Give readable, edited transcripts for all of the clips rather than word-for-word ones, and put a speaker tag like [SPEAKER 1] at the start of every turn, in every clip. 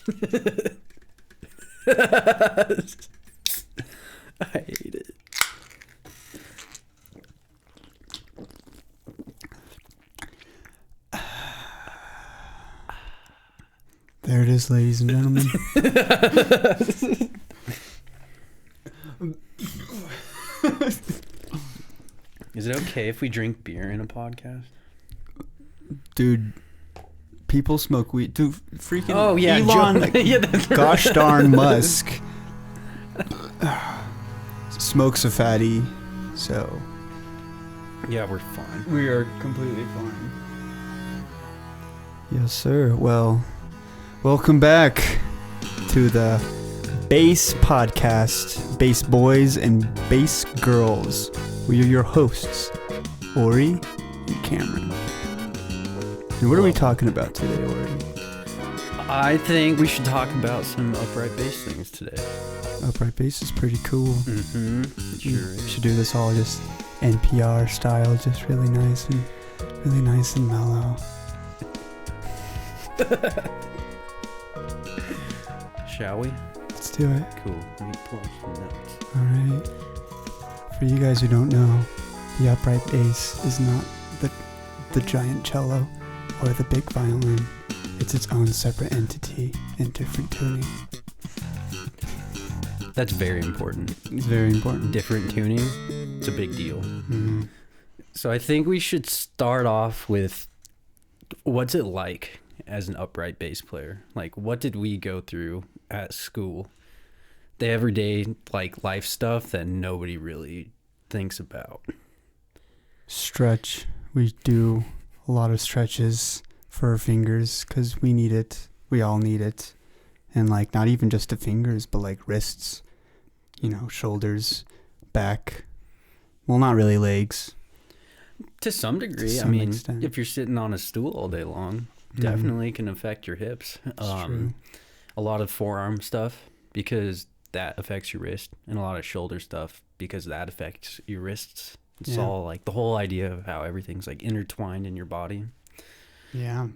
[SPEAKER 1] I hate it.
[SPEAKER 2] There it is, ladies and gentlemen.
[SPEAKER 1] Is it okay if we drink beer in a podcast?
[SPEAKER 2] Dude, people smoke weed. Dude, freaking
[SPEAKER 1] Elon.
[SPEAKER 2] Gosh darn Musk smokes a fatty, so
[SPEAKER 1] Yeah, we're fine.
[SPEAKER 2] we are completely fine. Yes, sir. Well, welcome back to the Bass Podcast, Bass Boys and Bass Girls. We are your hosts, Ori and Cameron. And what are we talking about today, Ori?
[SPEAKER 1] I think we should talk about some upright bass things today.
[SPEAKER 2] Upright bass is pretty cool.
[SPEAKER 1] Mm-hmm. It sure
[SPEAKER 2] We
[SPEAKER 1] is.
[SPEAKER 2] should do this all just NPR style, just really nice and mellow.
[SPEAKER 1] Shall we?
[SPEAKER 2] Let's do it.
[SPEAKER 1] Cool. Let me pull up some notes.
[SPEAKER 2] Alright. For you guys who don't know, the upright bass is not the giant cello or the big violin. It's its own separate entity in different tuning.
[SPEAKER 1] That's very important.
[SPEAKER 2] It's very important.
[SPEAKER 1] Different tuning. It's a big deal.
[SPEAKER 2] Mm.
[SPEAKER 1] So I think we should start off with what's it like as an upright bass player? Like, what did we go through at school? The everyday, like, life stuff that nobody really thinks about.
[SPEAKER 2] Stretch. We do a lot of stretches for our fingers because we need it. We all need it. And, like, not even just the fingers, but, like, wrists, shoulders, back. Well, not really legs.
[SPEAKER 1] To some degree.
[SPEAKER 2] To
[SPEAKER 1] I
[SPEAKER 2] some
[SPEAKER 1] mean,
[SPEAKER 2] extent.
[SPEAKER 1] if you're sitting on a stool all day long, definitely can affect your hips.
[SPEAKER 2] It's true.
[SPEAKER 1] A lot of forearm stuff because that affects your wrist, and a lot of shoulder stuff because that affects your wrists. It's
[SPEAKER 2] Yeah.
[SPEAKER 1] all like the whole idea of how everything's like intertwined in your body.
[SPEAKER 2] Yeah.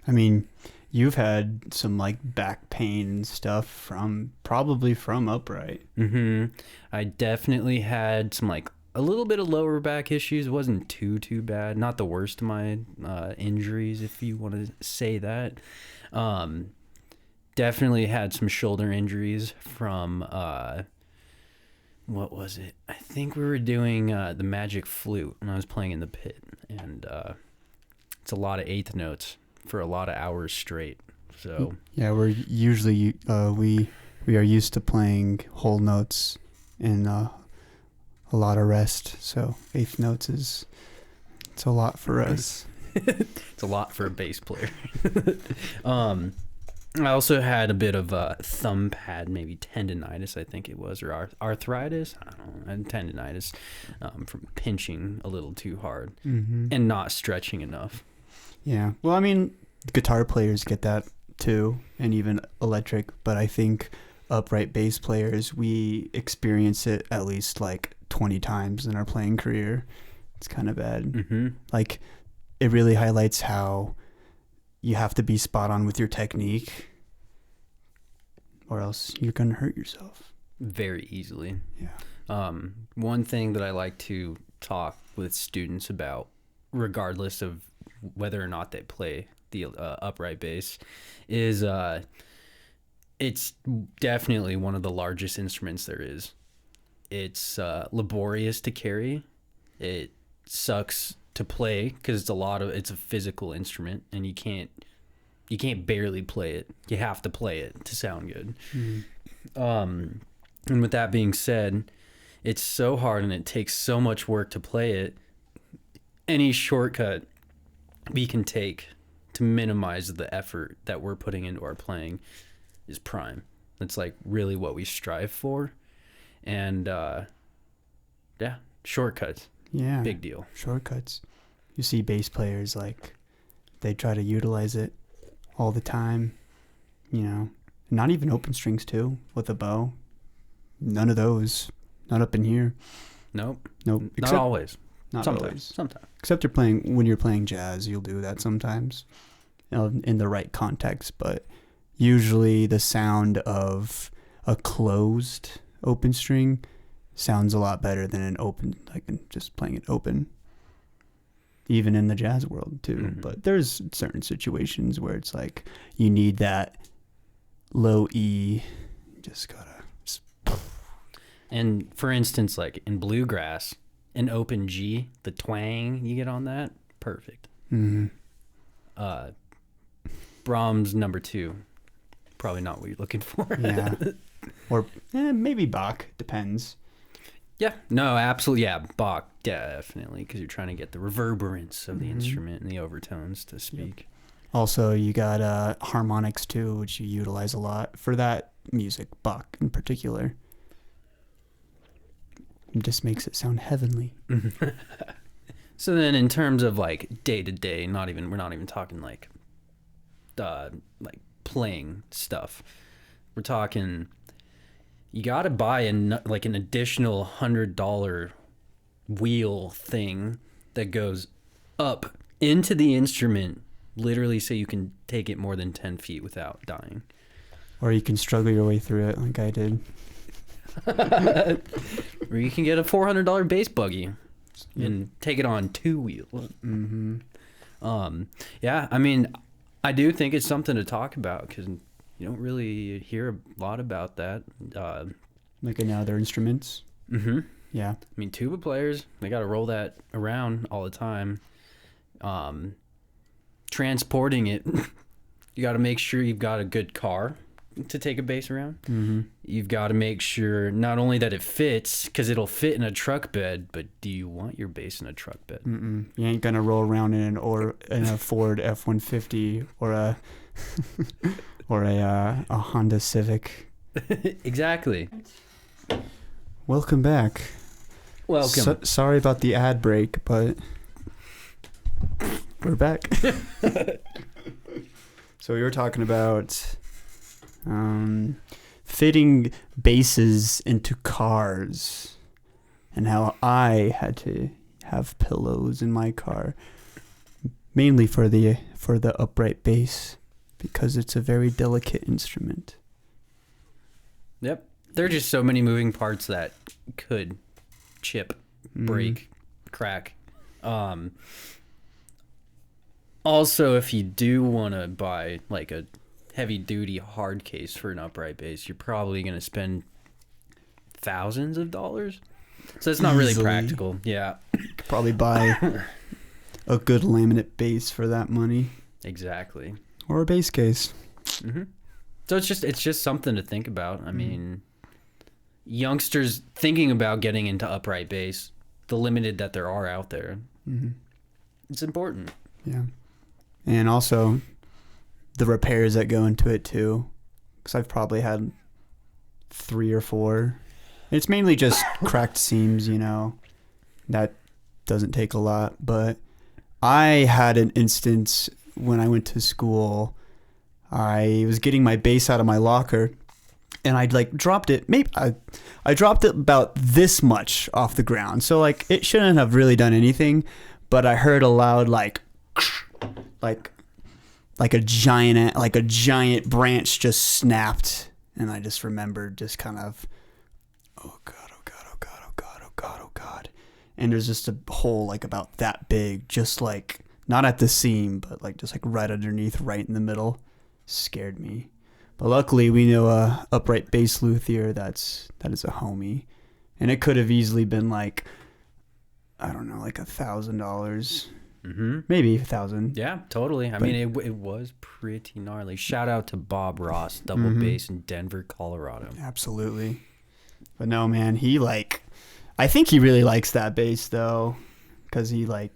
[SPEAKER 2] I mean, you've had some, like, back pain and stuff probably from upright.
[SPEAKER 1] I definitely had some like a little bit of lower back issues. It wasn't too bad. Not the worst of my injuries, if you want to say that. Definitely had some shoulder injuries from what was it? I think we were doing the Magic Flute when I was playing in the pit, and it's a lot of eighth notes for a lot of hours straight. So
[SPEAKER 2] Yeah, we're usually we are used to playing whole notes and a lot of rest. So eighth notes it's a lot for us.
[SPEAKER 1] it's a lot for a bass player. I also had a bit of thumb pad, maybe tendonitis, I think it was, or arthritis. I don't know, and tendonitis from pinching a little too hard and not stretching enough.
[SPEAKER 2] Yeah. Well, I mean, guitar players get that too, and even electric, but I think upright bass players, we experience it at least like 20 times in our playing career. It's kind of bad. Like, it really highlights how you have to be spot on with your technique or else you're going to hurt yourself.
[SPEAKER 1] Very easily.
[SPEAKER 2] Yeah.
[SPEAKER 1] One thing that I like to talk with students about, regardless of whether or not they play the upright bass, is it's definitely one of the largest instruments there is. It's laborious to carry. It sucks to play because it's a physical instrument, and you can't barely play it. You have to play it to sound good. And with that being said, it's so hard and it takes so much work to play it. Any shortcut we can take to minimize the effort that we're putting into our playing is prime. That's like really what we strive for. And yeah, shortcuts.
[SPEAKER 2] Yeah.
[SPEAKER 1] Big deal.
[SPEAKER 2] Shortcuts. You see bass players, like, they try to utilize it all the time, not even open strings too, with a bow. None of those. Not up in here.
[SPEAKER 1] Nope.
[SPEAKER 2] Nope.
[SPEAKER 1] Not always.
[SPEAKER 2] Not
[SPEAKER 1] Sometimes.
[SPEAKER 2] always.
[SPEAKER 1] Sometimes.
[SPEAKER 2] Except when you're playing jazz, you'll do that sometimes, in the right context. But usually the sound of a closed open string sounds a lot better than an open, like just playing it open. Even in the jazz world too.
[SPEAKER 1] Mm-hmm.
[SPEAKER 2] But there's certain situations where it's like you need that low E, just gotta.
[SPEAKER 1] And for instance, like in bluegrass, an open G, the twang you get on that, perfect.
[SPEAKER 2] Mm-hmm.
[SPEAKER 1] Brahms number 2, probably not what you're looking for.
[SPEAKER 2] Yeah. Or maybe Bach, depends.
[SPEAKER 1] Yeah, no, absolutely. Yeah, Bach, definitely, because you're trying to get the reverberance of the instrument and the overtones to speak.
[SPEAKER 2] Yep. Also, you got harmonics too, which you utilize a lot for that music, Bach in particular. It just makes it sound heavenly.
[SPEAKER 1] So then, in terms of like day to day, we're not even talking like playing stuff. We're talking, you got to buy an additional $100 wheel thing that goes up into the instrument, literally, so you can take it more than 10 feet without dying.
[SPEAKER 2] Or you can struggle your way through it like I did.
[SPEAKER 1] Or you can get a $400 bass buggy and take it on 2 wheels.
[SPEAKER 2] Mm-hmm.
[SPEAKER 1] Yeah, I mean, I do think it's something to talk about because you don't really hear a lot about that.
[SPEAKER 2] Like in other instruments.
[SPEAKER 1] Mm-hmm.
[SPEAKER 2] Yeah.
[SPEAKER 1] I mean, tuba players, they got to roll that around all the time. Transporting it, you got to make sure you've got a good car to take a bass around.
[SPEAKER 2] Mm-hmm.
[SPEAKER 1] You've got to make sure not only that it fits, because it'll fit in a truck bed, but do you want your bass in a truck bed?
[SPEAKER 2] Mm-mm. You ain't gonna roll around in a Ford F-150 or a Honda Civic.
[SPEAKER 1] Exactly.
[SPEAKER 2] Welcome back.
[SPEAKER 1] Welcome.
[SPEAKER 2] Sorry about the ad break, but we're back. So we were talking about fitting basses into cars and how I had to have pillows in my car, mainly for the upright bass, because it's a very delicate instrument.
[SPEAKER 1] Yep. There are just so many moving parts that could chip, break, crack. Also, if you do want to buy like a heavy duty hard case for an upright bass, you're probably going to spend thousands of dollars. So it's not really
[SPEAKER 2] Easily.
[SPEAKER 1] practical. Yeah.
[SPEAKER 2] Could probably buy a good laminate bass for that money,
[SPEAKER 1] Exactly.
[SPEAKER 2] or a bass case.
[SPEAKER 1] Mm-hmm. So it's just something to think about. I mean, youngsters thinking about getting into upright bass, the limited that there are out there, it's important.
[SPEAKER 2] Yeah. And also the repairs that go into it too, because I've probably had 3 or 4. It's mainly just cracked seams, that doesn't take a lot. But I had an instance when I went to school. I was getting my bass out of my locker, and I'd dropped it. Maybe I dropped it about this much off the ground, so it shouldn't have really done anything. But I heard a loud like a giant branch just snapped, and I just remembered just kind of, oh god, oh god, oh god, oh god, oh god, oh god, and there's just a hole about that big, just not at the seam, but just right underneath, right in the middle. Scared me. But luckily we know a upright bass luthier that is a homie, and it could have easily been I don't know, $1,000, maybe 1,000.
[SPEAKER 1] Yeah, totally. I mean, it was pretty gnarly. Shout out to Bob Ross, double bass in Denver, Colorado.
[SPEAKER 2] Absolutely. But no, man, I think he really likes that bass though, because I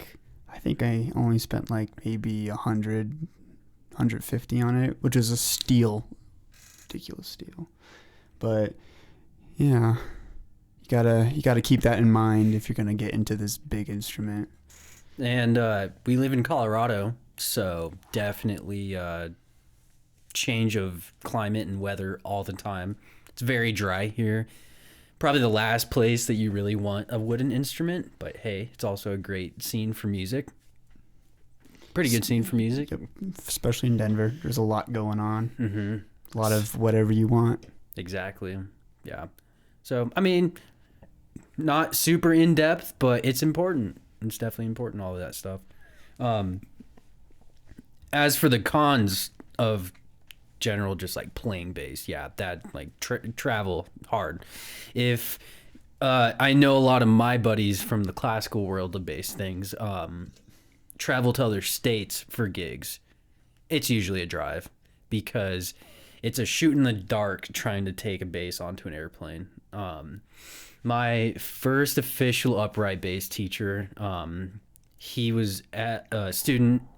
[SPEAKER 2] think I only spent maybe 100, 150 on it, which is a steal, ridiculous steal. But yeah, you gotta keep that in mind if you're gonna get into this big instrument.
[SPEAKER 1] And we live in Colorado, so definitely change of climate and weather all the time. It's very dry here. Probably the last place that you really want a wooden instrument, but hey, it's also a great scene for music. Pretty good scene for music.
[SPEAKER 2] Yep. Especially in Denver. There's a lot going on.
[SPEAKER 1] Mm-hmm.
[SPEAKER 2] A lot of whatever you want.
[SPEAKER 1] Exactly. Yeah. So, I mean, not super in depth, but it's important. It's definitely important, all of that stuff. As for the cons of general, just like playing bass, yeah, that like travel hard. If I know a lot of my buddies from the classical world of bass things travel to other states for gigs. It's usually a drive because it's a shoot in the dark trying to take a bass onto an airplane. My first official upright bass teacher, he was a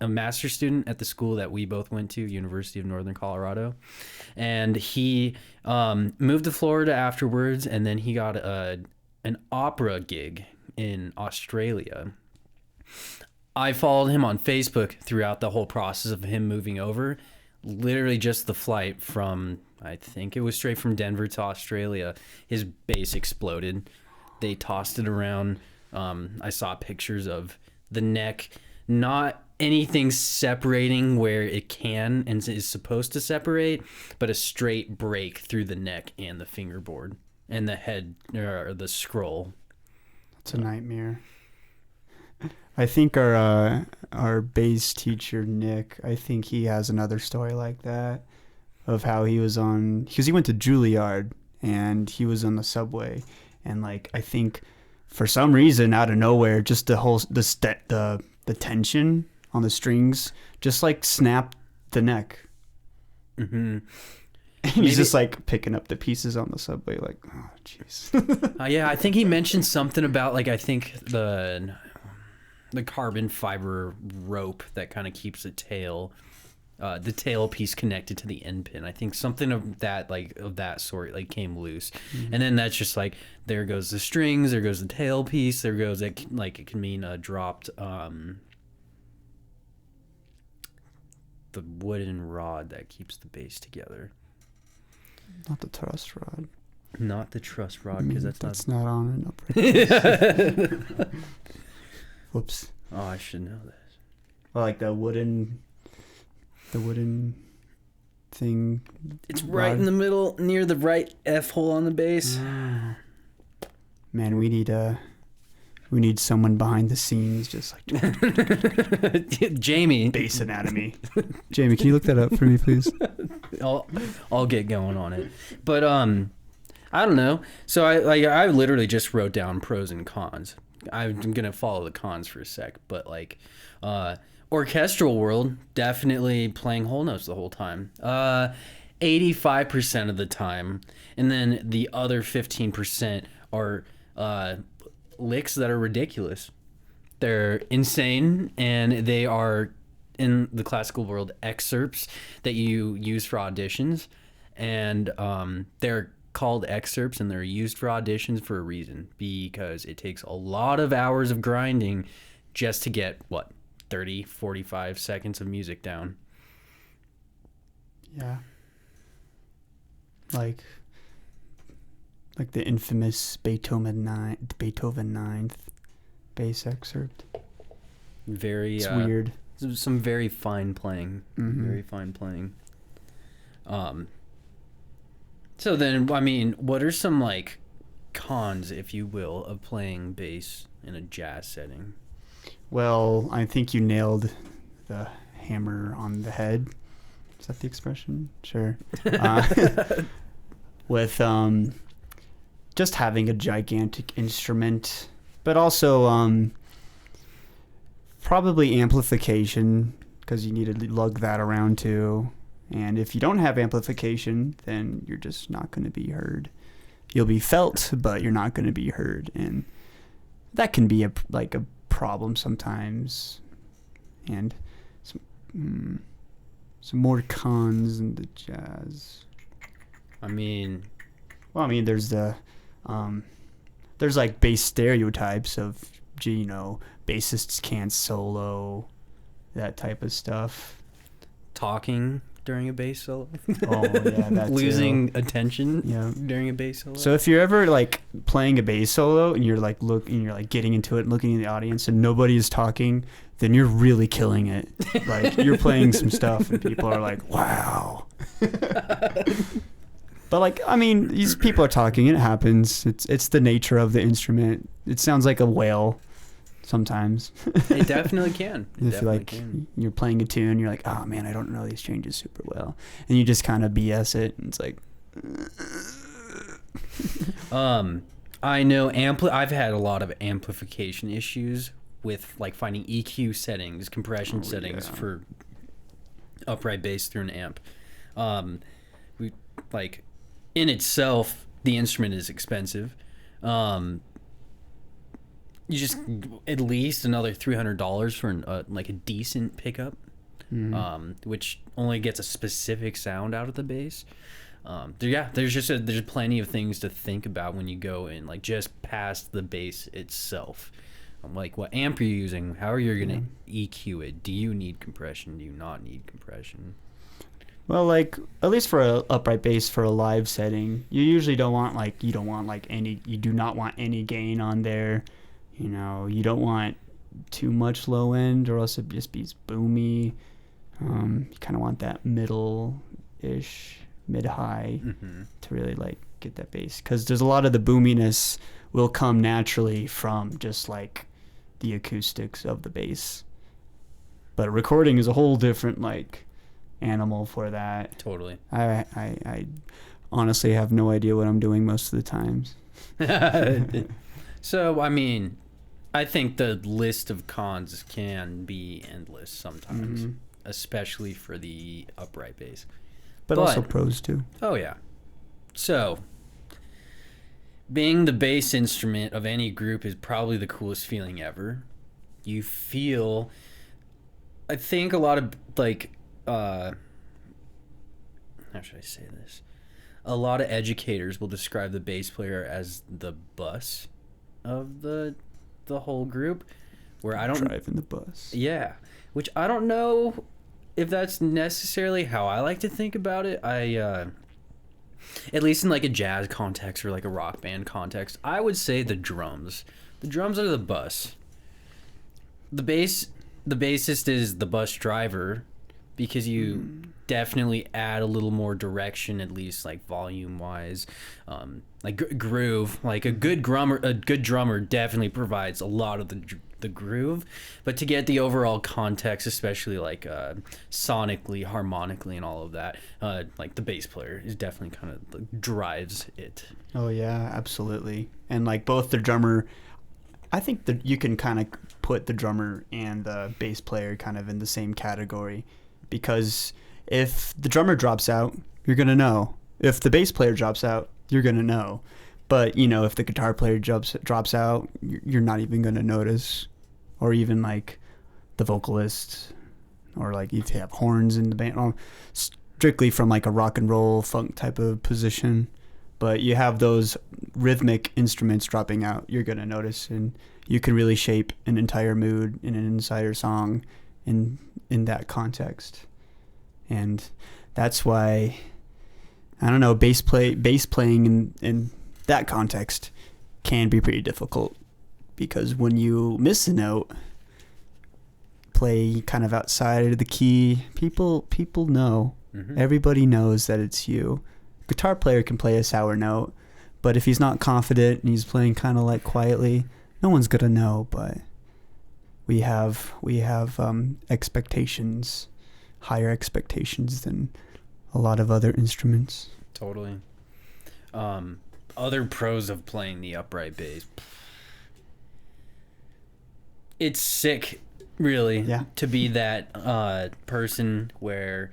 [SPEAKER 1] master's student at the school that we both went to, University of Northern Colorado, and he moved to Florida afterwards, and then he got an opera gig in Australia. I followed him on Facebook throughout the whole process of him moving over. Literally just the flight from, I think it was straight from Denver to Australia, his bass exploded. They tossed it around. I saw pictures of the neck, not anything separating where it can and is supposed to separate, but a straight break through the neck and the fingerboard and the head or the scroll.
[SPEAKER 2] It's a nightmare. I think our bass teacher Nick, I think he has another story like that of how he was on, because he went to Juilliard and he was on the subway, and like I think for some reason out of nowhere, just the tension on the strings just like snapped the neck.
[SPEAKER 1] Mm-hmm.
[SPEAKER 2] And he's just like picking up the pieces on the subway, like, oh jeez.
[SPEAKER 1] Yeah, I think he mentioned something about like I think the carbon fiber rope that kind of keeps the tail piece connected to the end pin. I think something of that sort like came loose. Mm-hmm. And then that's just like, there goes the strings, there goes the tail piece, there goes it can mean dropped the wooden rod that keeps the bass together.
[SPEAKER 2] Not the truss rod.
[SPEAKER 1] Not the truss rod, because
[SPEAKER 2] that's not on an upright. Whoops.
[SPEAKER 1] Oh, I should know this.
[SPEAKER 2] Well, like the wooden thing.
[SPEAKER 1] It's right in the middle, near the right F hole on the bass.
[SPEAKER 2] Man, we need someone behind the scenes, just like
[SPEAKER 1] Jamie.
[SPEAKER 2] Bass anatomy. Jamie, can you look that up for me, please?
[SPEAKER 1] I'll get going on it. But I don't know. So I literally just wrote down pros and cons. I'm gonna follow the cons for a sec, but like orchestral world, definitely playing whole notes the whole time. 85% of the time, and then the other 15% are licks that are ridiculous. They're insane, and they are, in the classical world, excerpts that you use for auditions, and they're called excerpts, and they're used for auditions for a reason, because it takes a lot of hours of grinding just to get 30-45 seconds of music down.
[SPEAKER 2] Yeah. Like the infamous Beethoven Ninth bass excerpt.
[SPEAKER 1] Very
[SPEAKER 2] it's weird.
[SPEAKER 1] Some very fine playing.
[SPEAKER 2] Mm-hmm.
[SPEAKER 1] Very fine playing. So then, I mean, what are some like cons, if you will, of playing bass in a jazz setting?
[SPEAKER 2] Well, I think you nailed the hammer on the head. Is that the expression? Sure. With just having a gigantic instrument, but also probably amplification, because you need to lug that around too. And if you don't have amplification, then you're just not going to be heard. You'll be felt, but you're not going to be heard, and that can be a problem sometimes. And some more cons in the jazz. There's the there's like bass stereotypes of bassists can't solo, that type of stuff.
[SPEAKER 1] Talking during a bass solo.
[SPEAKER 2] Oh yeah, that
[SPEAKER 1] Losing attention
[SPEAKER 2] Yeah.
[SPEAKER 1] during a bass solo.
[SPEAKER 2] So if you're ever like playing a bass solo and you're like getting into it, and looking in the audience, and nobody is talking, then you're really killing it. Like you're playing some stuff, and people are like, "Wow." But like, I mean, these people are talking. It happens. It's the nature of the instrument. It sounds like a whale sometimes.
[SPEAKER 1] It definitely can.
[SPEAKER 2] If like you're playing a tune, you're like, "Oh man, I don't know these changes super well," and you just kind of BS it, and it's like.
[SPEAKER 1] I know I've had a lot of amplification issues with like finding EQ settings, compression settings for upright bass through an amp. We like in itself the instrument is expensive. You just at least another $300 for like a decent pickup, which only gets a specific sound out of the bass. There's plenty of things to think about when you go in, like just past the bass itself. Like what amp you're using, how are you gonna EQ it? Do you need compression? Do you not need compression?
[SPEAKER 2] Well, like at least for a upright bass for a live setting, you do not want any gain on there. You know, you don't want too much low end, or else it just be boomy. You kind of want that middle-ish, mid-high to really like get that bass, because there's a lot of the boominess will come naturally from just like the acoustics of the bass. But recording is a whole different like animal for that.
[SPEAKER 1] Totally.
[SPEAKER 2] I honestly have no idea what I'm doing most of the times.
[SPEAKER 1] So, I mean, I think the list of cons can be endless sometimes, especially for the upright bass.
[SPEAKER 2] But also pros too.
[SPEAKER 1] Oh, yeah. So, being the bass instrument of any group is probably the coolest feeling ever. You feel, I think a lot of, like, how should I say this? A lot of educators will describe the bass player as the bus of the whole group, where I don't
[SPEAKER 2] driving the bus.
[SPEAKER 1] Yeah, which I don't know if that's necessarily how I like to think about it. At least in like a jazz context or like a rock band context, I would say the drums. The drums are the bus. The bassist is the bus driver, because you definitely add a little more direction, at least like volume wise, like groove. Like a good drummer definitely provides a lot of the groove, but to get the overall context, especially like sonically, harmonically, and all of that, like the bass player is definitely kind of drives it.
[SPEAKER 2] Oh yeah, absolutely. And like both the drummer, I think that you can kind of put the drummer and the bass player kind of in the same category, because if the drummer drops out, you're going to know. If the bass player drops out, you're going to know. But, you know, if the guitar player drops out, you're not even going to notice. Or even like the vocalist, or like if you have horns in the band, strictly from like a rock and roll funk type of position. But you have those rhythmic instruments dropping out, you're going to notice, and you can really shape an entire mood in an entire song in that context. And that's why, I don't know, bass playing in that context can be pretty difficult, because when you miss a note, play kind of outside of the key, people know. Everybody knows that it's you. Guitar player can play a sour note, but if he's not confident and he's playing kind of like quietly, no one's gonna know. But we have expectations, higher expectations than a lot of other instruments.
[SPEAKER 1] Totally. Other pros of playing the upright bass. It's sick, really, to be that person where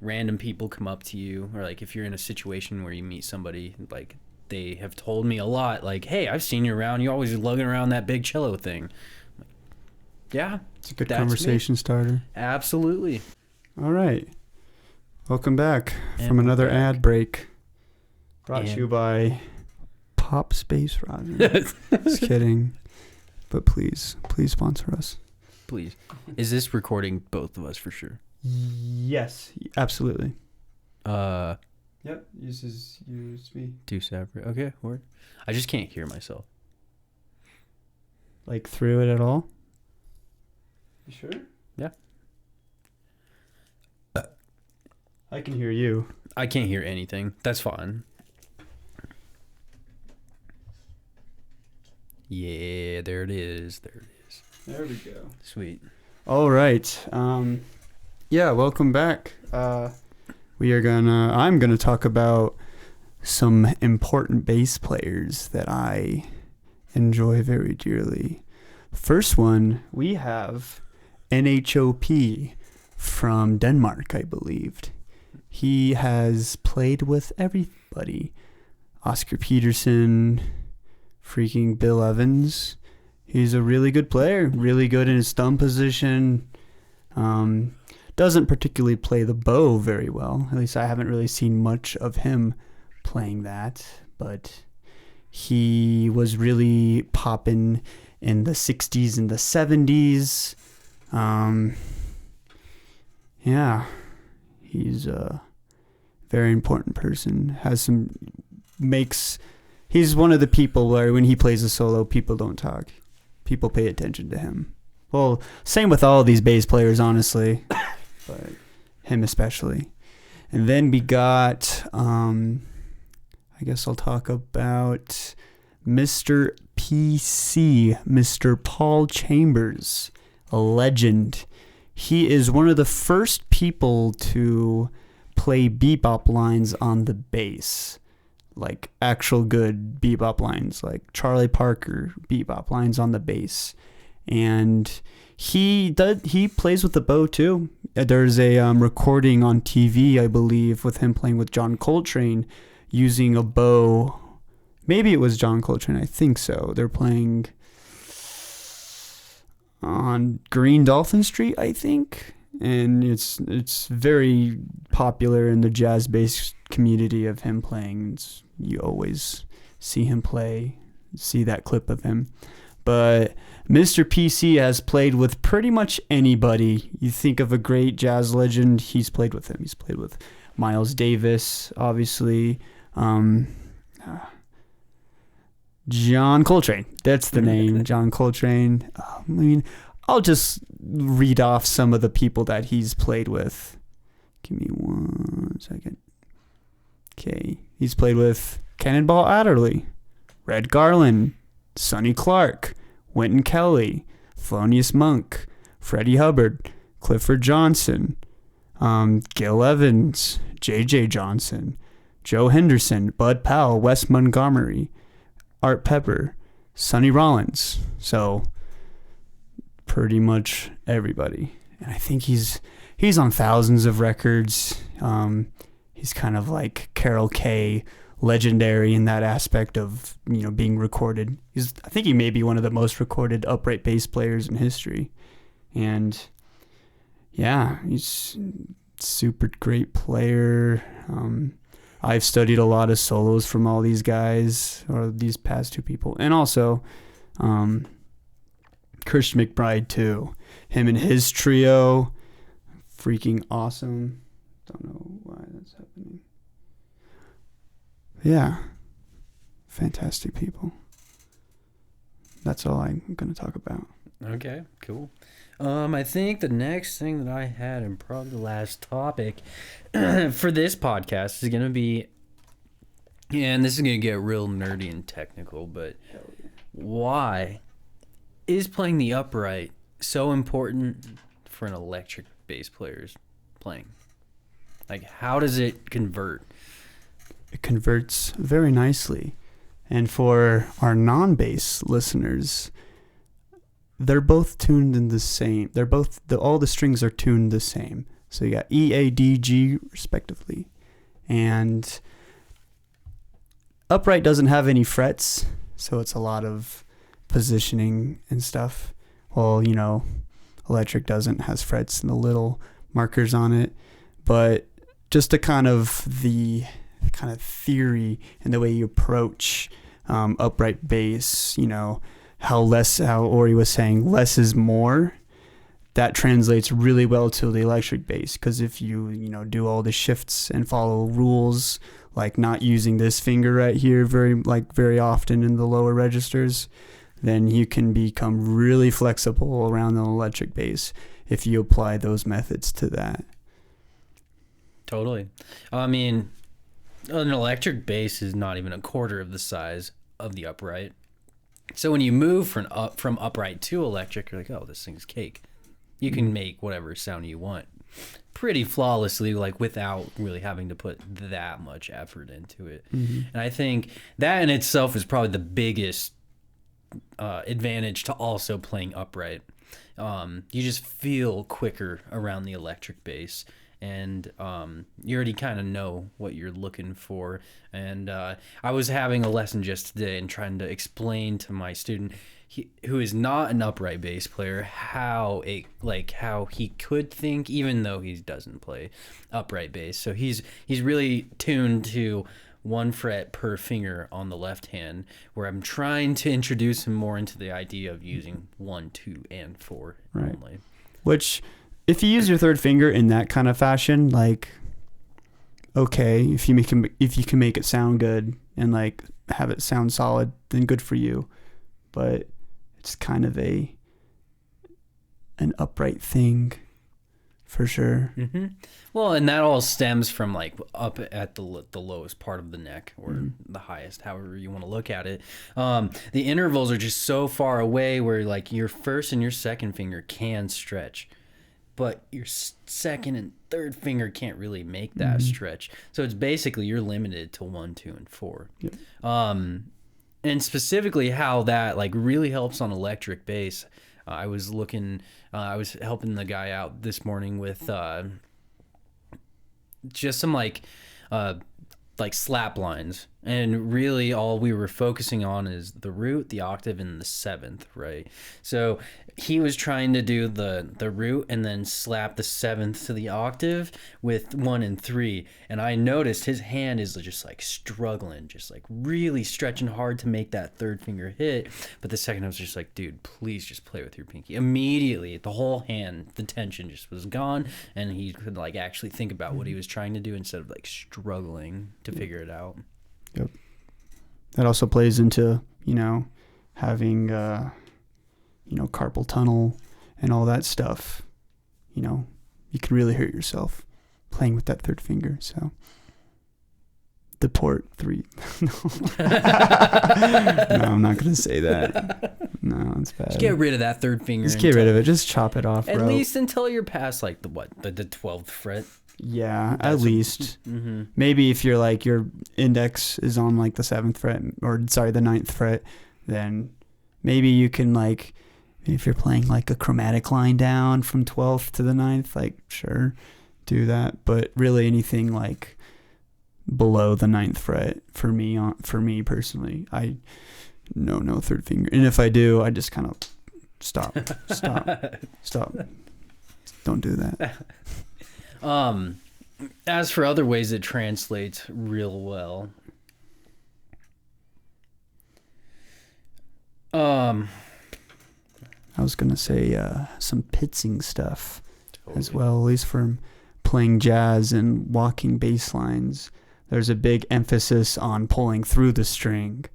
[SPEAKER 1] random people come up to you, or like if you're in a situation where you meet somebody, like they have told me a lot, like, hey, I've seen you around, you're always lugging around that big cello thing. Like, yeah,
[SPEAKER 2] it's a good conversation starter.
[SPEAKER 1] Absolutely.
[SPEAKER 2] All right, welcome back from another ad break, brought to you by Pop Space Rosin. Just kidding, but please sponsor us.
[SPEAKER 1] Please. Is this recording both of us for sure?
[SPEAKER 2] Yes, absolutely.
[SPEAKER 1] Uh,
[SPEAKER 2] Yep, uses USB.
[SPEAKER 1] 2 separate. Okay, word. I just can't hear myself.
[SPEAKER 2] Like through it at all? You sure?
[SPEAKER 1] Yeah.
[SPEAKER 2] I can hear you.
[SPEAKER 1] I can't hear anything. That's fine. Yeah, there it is. There it is.
[SPEAKER 2] There we go.
[SPEAKER 1] Sweet.
[SPEAKER 2] All right. Yeah, welcome back. I'm gonna talk about some important bass players that I enjoy very dearly. First one, we have NHOP from Denmark, I believed. He has played with everybody. Oscar Peterson, freaking Bill Evans. He's a really good player, really good in his thumb position. Doesn't particularly play the bow very well. At least I haven't really seen much of him playing that. But he was really popping in the 60s and the 70s. Yeah, he's a very important person. He's one of the people where when he plays a solo, people don't talk. People pay attention to him. Well, same with all of these bass players, honestly, but him especially. And then we got, I guess I'll talk about Mr. PC, Mr. Paul Chambers, a legend. He is one of the first people to play bebop lines on the bass. Like actual good bebop lines, like Charlie Parker bebop lines on the bass. And he plays with the bow too. There's a recording on TV, I believe, with him playing with John Coltrane using a bow. Maybe it was John Coltrane, I think so. They're playing on Green Dolphin Street, I think. And it's very popular in the jazz bass community of him playing. You always see him play, see that clip of him. But Mr. PC has played with pretty much anybody. You think of a great jazz legend, he's played with him. He's played with Miles Davis, obviously. John Coltrane. That's the name, John Coltrane. I'll just read off some of the people that he's played with. Give me 1 second. Okay. He's played with Cannonball Adderley, Red Garland, Sonny Clark, Wynton Kelly, Thelonious Monk, Freddie Hubbard, Clifford Johnson, Gil Evans, J.J. Johnson, Joe Henderson, Bud Powell, Wes Montgomery, Art Pepper, Sonny Rollins. So pretty much everybody. And I think he's on thousands of records. He's kind of like Carol Kay, legendary in that aspect of, being recorded. I think he may be one of the most recorded upright bass players in history. And yeah, he's super great player. I've studied a lot of solos from all these guys, or these past two people. And also, Christian McBride too. Him and his trio, freaking awesome. Don't know why that's happening. Yeah. Fantastic people. That's all I'm going to talk about.
[SPEAKER 1] Okay, cool. I think the next thing that I had, and probably the last topic for this podcast, is going to be, and this is going to get real nerdy and technical, but why is playing the upright so important for an electric bass player's playing? Like, how does it convert?
[SPEAKER 2] It converts very nicely. And for our non-bass listeners, they're both tuned in the same. All the strings are tuned the same. So you got E, A, D, G, respectively. And upright doesn't have any frets, so it's a lot of positioning and stuff. Well, electric has frets and the little markers on it. But just the kind of theory and the way you approach upright bass, how Ori was saying, less is more. that translates really well to the electric bass, because if you do all the shifts and follow rules, like not using this finger right here very often in the lower registers, then you can become really flexible around an electric bass if you apply those methods to that.
[SPEAKER 1] Totally. I mean, an electric bass is not even a quarter of the size of the upright. So when you move from upright to electric, you're like, oh, this thing's cake. You can make whatever sound you want pretty flawlessly, like without really having to put that much effort into it. And I think that in itself is probably the biggest advantage to also playing upright. You just feel quicker around the electric bass, and you already kind of know what you're looking for. And I was having a lesson just today and trying to explain to my student who is not an upright bass player how he could think, even though he doesn't play upright bass. So he's really tuned to 1 fret per finger on the left hand, where I'm trying to introduce him more into the idea of using 1, 2, and 4 only.
[SPEAKER 2] Which, if you use your third finger in that kind of fashion, like, okay, if you can make it sound good and like have it sound solid, then good for you. But it's kind of an upright thing, for sure.
[SPEAKER 1] Well, and that all stems from like up at the lowest part of the neck, or the highest, however you want to look at it. The intervals are just so far away where like your first and your second finger can stretch, but your second and third finger can't really make that stretch. So it's basically you're limited to 1, 2, and 4.
[SPEAKER 2] Yep.
[SPEAKER 1] And specifically how that like really helps on electric bass. I was helping the guy out this morning with just some like slap lines, and really all we were focusing on is the root, the octave, and the seventh, right? So he was trying to do the root and then slap the seventh to the octave with 1 and 3, and I noticed his hand is just like struggling, just like really stretching hard to make that third finger hit. But the second I was just like, dude, please just play with your pinky. Immediately the whole hand, the tension just was gone, and he could like actually think about what he was trying to do instead of like struggling to figure it out.
[SPEAKER 2] Yep. That also plays into, having, carpal tunnel and all that stuff. You can really hurt yourself playing with that third finger. So the port 3. No, I'm not going to say that. No, it's bad.
[SPEAKER 1] Just get rid of that third finger.
[SPEAKER 2] Just get rid of it. Just chop it off,
[SPEAKER 1] at
[SPEAKER 2] bro.
[SPEAKER 1] least until you're past like the 12th fret.
[SPEAKER 2] Yeah, at least. Maybe if you're like your index is on like the 7th fret, or sorry, the 9th fret, then maybe you can like, if you're playing like a chromatic line down from 12th to the 9th, like sure, do that. But really anything like below the 9th fret for me personally, I no third finger. And if I do, I just kind of stop. Don't do that.
[SPEAKER 1] As for other ways it translates real well,
[SPEAKER 2] I was gonna say some pitsing stuff as well, at least from playing jazz and walking bass lines. There's a big emphasis on pulling through the string,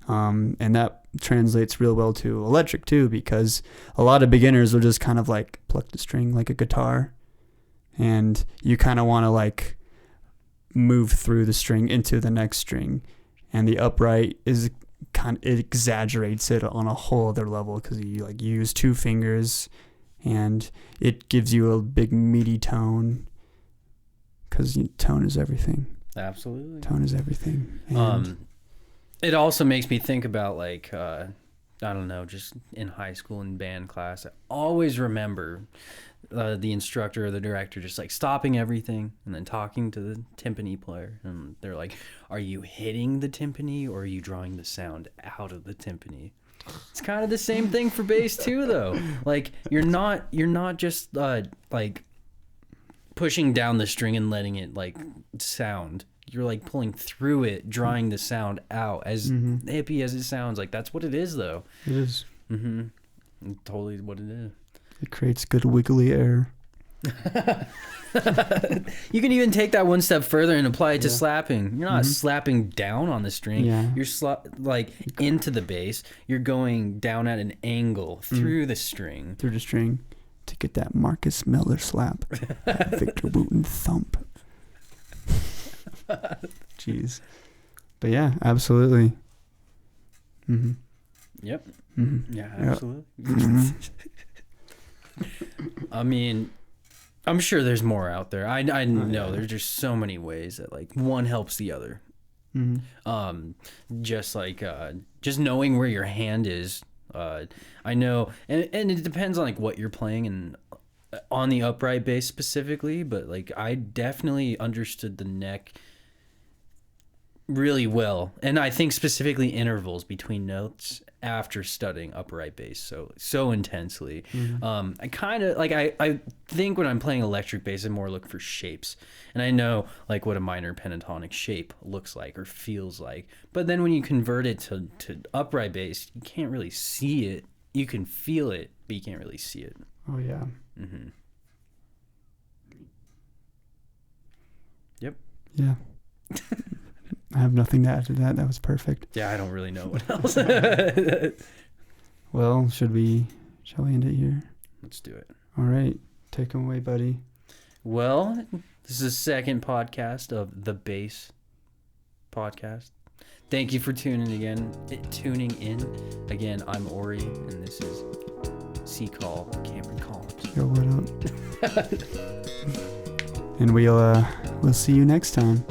[SPEAKER 2] and that translates real well to electric too, because a lot of beginners will just kind of like pluck the string like a guitar. And you kind of want to like move through the string into the next string, and the upright it exaggerates it on a whole other level, because you like use 2 fingers, and it gives you a big meaty tone, because tone is everything.
[SPEAKER 1] Absolutely,
[SPEAKER 2] tone is everything. And
[SPEAKER 1] it also makes me think about like I don't know, just in high school in band class, I always remember the instructor or the director just like stopping everything and then talking to the timpani player, and they're like, are you hitting the timpani or are you drawing the sound out of the timpani? It's kind of the same thing for bass too, though. Like you're not just like pushing down the string and letting it like sound. You're like pulling through it, drawing the sound out. As hippie as it sounds, like that's what it is though.
[SPEAKER 2] It is.
[SPEAKER 1] Totally what it is.
[SPEAKER 2] It creates good wiggly air.
[SPEAKER 1] You can even take that one step further and apply it to
[SPEAKER 2] Yeah.
[SPEAKER 1] slapping. You're not slapping down on the string.
[SPEAKER 2] Yeah.
[SPEAKER 1] You're into the bass. You're going down at an angle through the string.
[SPEAKER 2] Through the string to get that Marcus Miller slap. That Victor Wooten thump. Jeez. But yeah, absolutely. Mm-hmm.
[SPEAKER 1] Yep.
[SPEAKER 2] Mm-hmm.
[SPEAKER 1] Yeah,
[SPEAKER 2] Yep.
[SPEAKER 1] absolutely.
[SPEAKER 2] Mm-hmm.
[SPEAKER 1] I mean, I'm sure there's more out there. I know there's just so many ways that like one helps the other.
[SPEAKER 2] Mm-hmm.
[SPEAKER 1] Just knowing where your hand is. I know, and it depends on like what you're playing and on the upright bass specifically, but like I definitely understood the neck really well, and I think specifically intervals between notes after studying upright bass so intensely. I kind of like I think when I'm playing electric bass I more look for shapes, and I know like what a minor pentatonic shape looks like or feels like, but then when you convert it to upright bass you can't really see it. You can feel it but you can't really see it.
[SPEAKER 2] Oh yeah.
[SPEAKER 1] Yep.
[SPEAKER 2] Yeah. I have nothing to add to that. That was perfect.
[SPEAKER 1] Yeah, I don't really know what else.
[SPEAKER 2] Well, shall we end it here?
[SPEAKER 1] Let's do it.
[SPEAKER 2] All right. Take them away, buddy.
[SPEAKER 1] Well, this is the second podcast of the Bass Podcast. Thank you for tuning in. Again, I'm Ori, and this is C-Call Cameron Collins.
[SPEAKER 2] Yo, what up? And we'll see you next time.